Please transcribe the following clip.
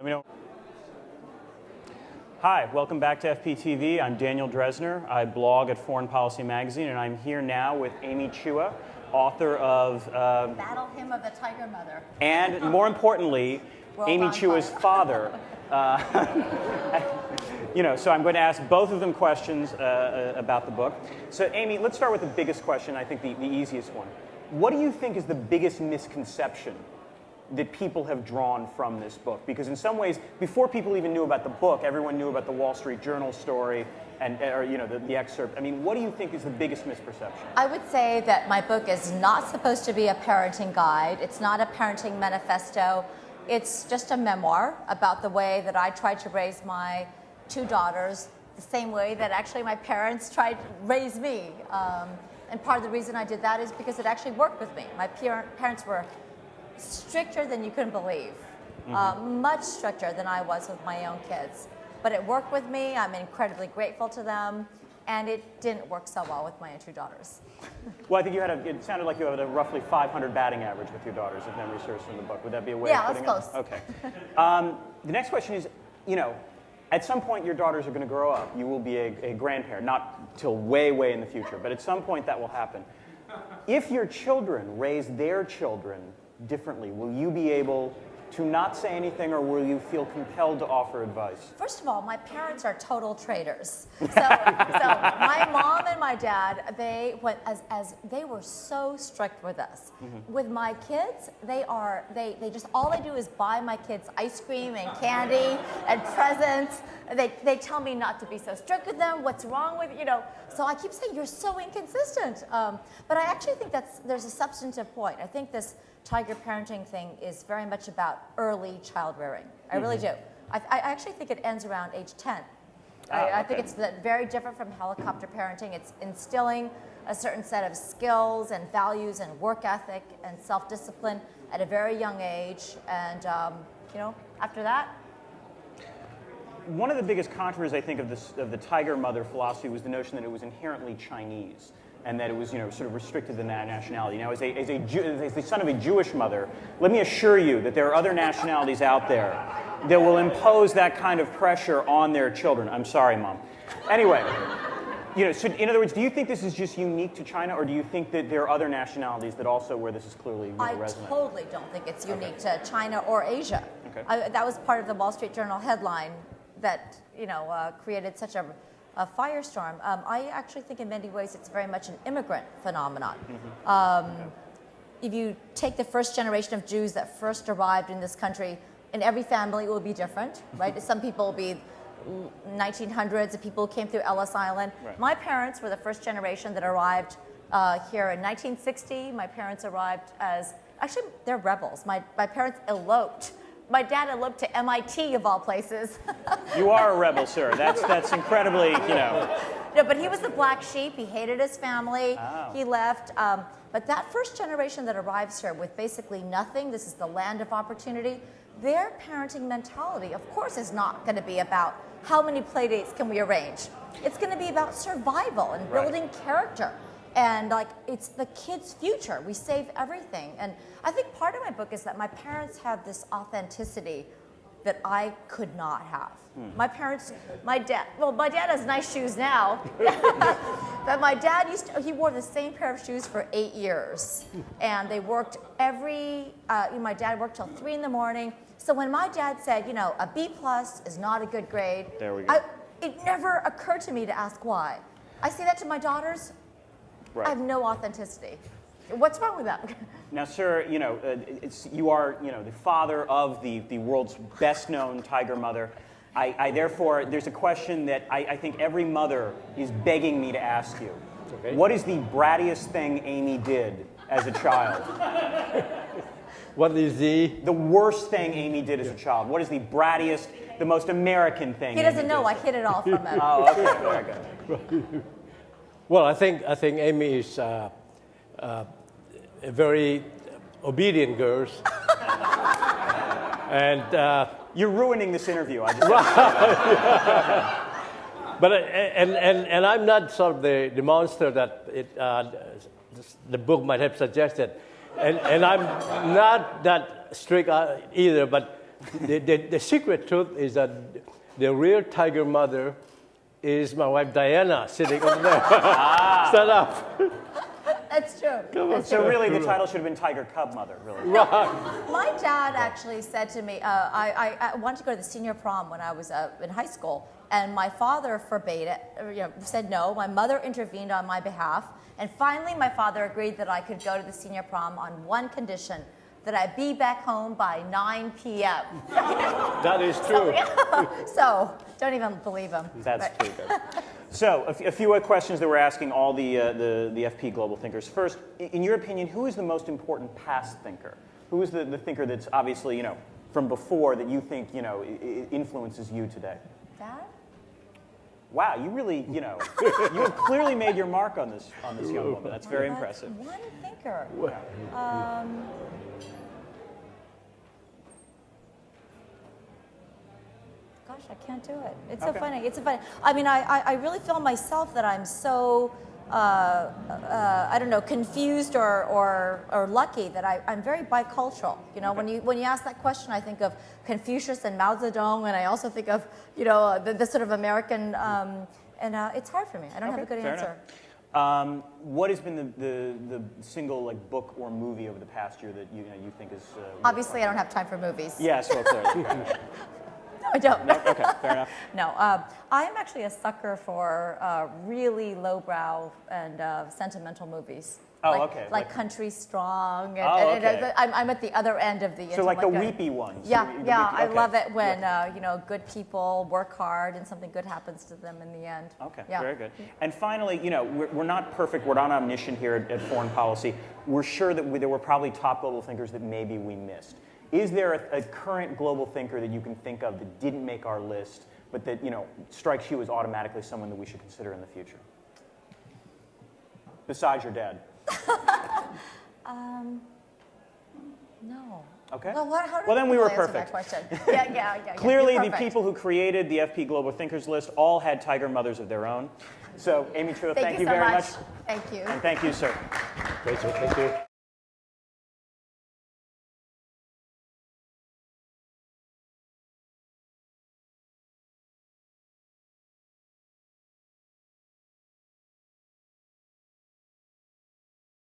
Let me know. Hi, welcome back to FPTV. I'm Daniel Dresner. I blog at Foreign Policy Magazine, and I'm here now with Amy Chua, author of Battle Hymn of the Tiger Mother. And more importantly, Amy Chua's father. So I'm going to ask both of them questions about the book. So Amy, let's start with the biggest question, I think the easiest one. What do you think is the biggest misconception that people have drawn from this book? Because in some ways, before people even knew about the book, everyone knew about the Wall Street Journal story and the excerpt. I mean, what do you think is the biggest misperception? I would say that my book is not supposed to be a parenting guide. It's not a parenting manifesto. It's just a memoir about the way that I tried to raise my two daughters the same way that actually my parents tried to raise me. And part of the reason I did that is because it actually worked with me. My parents were stricter than you couldn't believe, much stricter than I was with my own kids. But it worked with me. I'm incredibly grateful to them, and it didn't work so well with my two daughters. Well, I think it sounded like you had a roughly 500 batting average with your daughters, if memory serves from the book. Would that be a way of putting it? Yeah, that's close. Okay. The next question is, at some point your daughters are going to grow up. You will be a grandparent, not till way, way in the future, but at some point that will happen. If your children raise their children differently, will you be able to not say anything, or will you feel compelled to offer advice? First of all, my parents are total traitors. So my mom and my dad, they were so strict with us. With my kids, they just all they do is buy my kids ice cream and candy and presents. They tell me not to be so strict with them. What's wrong with So I keep saying you're so inconsistent. But I actually think there's a substantive point. I think this tiger parenting thing is very much about early child rearing. I really do. I actually think it ends around age 10. I think it's very different from helicopter parenting. It's instilling a certain set of skills and values and work ethic and self-discipline at a very young age. And, after that. One of the biggest controversies, I think, of the tiger mother philosophy was the notion that it was inherently Chinese, and that it was, sort of restricted to that nationality. Now, as the son of a Jewish mother, let me assure you that there are other nationalities out there that will impose that kind of pressure on their children. I'm sorry, Mom. Anyway, so in other words, do you think this is just unique to China, or do you think that there are other nationalities that also where this is clearly resonant? I totally don't think it's unique to China or Asia. Okay. That was part of the Wall Street Journal headline that created such a firestorm. I actually think in many ways it's very much an immigrant phenomenon. If you take the first generation of Jews that first arrived in this country, in every family it will be different, right? Some people will be 1900s, the people who came through Ellis Island. Right. My parents were the first generation that arrived here in 1960. My parents arrived actually they're rebels. My parents eloped. My dad eloped to MIT, of all places. You are a rebel, sir. That's incredibly, No, but he was the black sheep. He hated his family. Oh. He left. But that first generation that arrives here with basically nothing, this is the land of opportunity, their parenting mentality, of course, is not going to be about how many play dates can we arrange. It's going to be about survival and building character. And it's the kid's future. We save everything. And I think part of my book is that my parents have this authenticity that I could not have. My dad has nice shoes now, but my dad he wore the same pair of shoes for 8 years. And they worked my dad worked till 3 in the morning. So when my dad said, a B+ is not a good grade, there we go. It never occurred to me to ask why. I say that to my daughters. Right. I have no authenticity. What's wrong with that? Now, sir, you are, the father of the world's best-known tiger mother. I therefore, there's a question that I think every mother is begging me to ask you. Okay. What is the brattiest thing Amy did as a child? What is the worst thing Amy did as a child? What is the brattiest, the most American thing? He doesn't know. I hid it all from him. Oh, okay. Very good. Well, I think Amy is a very obedient girl, and you're ruining this interview. I just but and I'm not sort of the monster that the book might have suggested, and I'm not that strict either. But the secret truth is that the real tiger mother is my wife Diana sitting over there. Stand up. That's true. That's So true. really, the title should have been Tiger Cub Mother, really. My dad actually said to me, I wanted to go to the senior prom when I was in high school, and my father forbade it, said no. My mother intervened on my behalf, and finally my father agreed that I could go to the senior prom on one condition, that I be back home by 9 p.m. That is true. So, don't even believe him. That's But- true. So, a few questions that we're asking all the FP Global Thinkers. First, in your opinion, who is the most important past thinker? Who is the thinker that's obviously, from before that you think, influences you today? Dad? Wow, you really, you have clearly made your mark on this young woman. That's very impressive. One thinker. Gosh, I can't do it. It's so Okay. funny. It's so funny. I mean, I really feel myself that I'm so, I don't know, confused or lucky that I'm very bicultural. When you ask that question, I think of Confucius and Mao Zedong, and I also think of, the sort of American, and it's hard for me. I don't have a good fair answer. enough. What has been the single book or movie over the past year that you think is Obviously, I don't have time for movies. Yes, well, clearly. No, I don't. Okay, fair enough. No, I am actually a sucker for really lowbrow and sentimental movies. Oh, okay. Like Country Strong. And, Oh, and okay. I'm at the other end of the. So like the a- weepy ones. Yeah, The yeah. weepy- I okay. love it when good people work hard and something good happens to them in the end. Okay, Yeah. very good. And finally, we're not perfect. We're not omniscient here at Foreign Policy. We're sure that there were probably top global thinkers that maybe we missed. Is there a current global thinker that you can think of that didn't make our list, but that strikes you as automatically someone that we should consider in the future? Besides your dad. No. Okay. Well, how do Well, then we people were answer that perfect. question? Yeah. Clearly, You're the perfect. people who created the FP Global Thinkers list all had tiger mothers of their own. So, Amy Chua, thank you so very much. much. Thank you. And thank you, sir. Rachel, thank you.